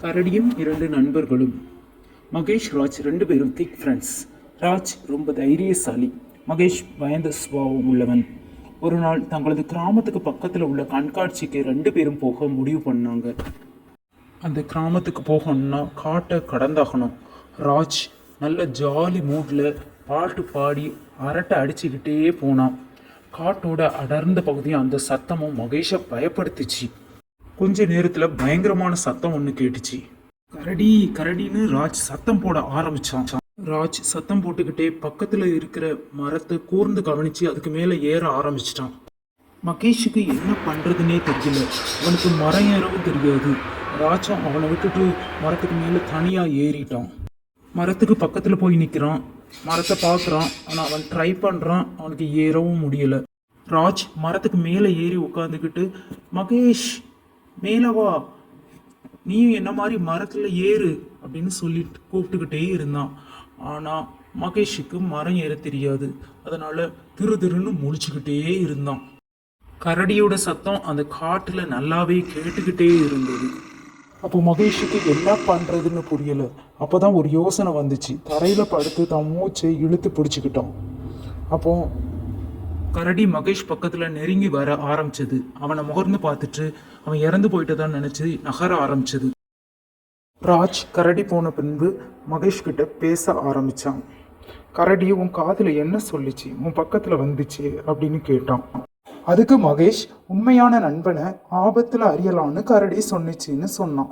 கரடியும் இரண்டு நண்பர்களும். மகேஷ், ராஜ் ரெண்டு பேரும் திக் ஃப்ரெண்ட்ஸ். ராஜ் ரொம்ப தைரியசாலி, மகேஷ் பயந்த சுபாவம் உள்ளவன். ஒரு நாள் தங்களது கிராமத்துக்கு பக்கத்தில் உள்ள கண்காட்சிக்கு ரெண்டு பேரும் போக முடிவு பண்ணாங்க. அந்த கிராமத்துக்கு போகணும்னா காட்டை கடந்தாகணும். ராஜ் நல்ல ஜாலி மூடில் பாட்டு பாடி அரட்டை அடிச்சுக்கிட்டே போனான். காட்டோட அடர்ந்த பகுதியும் அந்த சத்தமும் மகேஷை பயப்படுத்துச்சு. கொஞ்ச நேரத்தில் பயங்கரமான சத்தம் ஒன்று கேட்டுச்சு. கரடி கரடின்னு ராஜ் சத்தம் போட ஆரம்பிச்சான். ராஜ் சத்தம் போட்டுக்கிட்டே பக்கத்தில் இருக்கிற மரத்தை கூர்ந்து கவனிச்சு அதுக்கு மேலே ஏற ஆரம்பிச்சிட்டான். மகேஷுக்கு என்ன பண்ணுறதுனே தெரியல. அவனுக்கு மரம் ஏறவும் தெரியாது. ராஜும் அவனை விட்டுட்டு மரத்துக்கு மேலே தனியாக ஏறிட்டான். மரத்துக்கு பக்கத்தில் போய் நிற்கிறான். மரத்தை பார்க்குறான். ஆனால் அவன் ட்ரை பண்ணுறான். அவனுக்கு ஏறவும் முடியலை. ராஜ் மரத்துக்கு மேலே ஏறி உட்காந்துக்கிட்டு, மகேஷ் மேலே வா, நீ என்ன மாதிரி மரத்தில் ஏறு அப்படின்னு சொல்லிட்டு கூப்பிட்டுக்கிட்டே இருந்தான். ஆனால் மகேஷுக்கு மரம் ஏற தெரியாது. அதனால் திருன்னு முழிச்சுக்கிட்டே இருந்தான். கரடியோட சத்தம் அந்த காட்டில் நல்லாவே கேட்டுக்கிட்டே இருந்தது. அப்போ மகேஷுக்கு என்ன பண்ணுறதுன்னு புரியலை. அப்போ தான் ஒரு யோசனை வந்துச்சு. தரையில் படுத்து தான் மூச்சை இழுத்து பிடிச்சிக்கிட்டான். அப்போ கரடி மகேஷ் பக்கத்தில் நெருங்கி வர ஆரம்பிச்சது. அவனை முகர்ந்து பார்த்துட்டு அவன் இறந்து போயிட்டதான் நினச்சி நகர ஆரம்பிச்சது. ராஜ் கரடி போன பின்பு மகேஷ் கிட்ட பேச ஆரம்பித்தான். கரடி உன் காதில் என்ன சொல்லிச்சு, உன் பக்கத்தில் வந்துச்சு அப்படின்னு கேட்டான். அதுக்கு மகேஷ் உண்மையான நண்பனை ஆபத்தில் அறியலான்னு கரடி சொன்னிச்சின்னு சொன்னான்.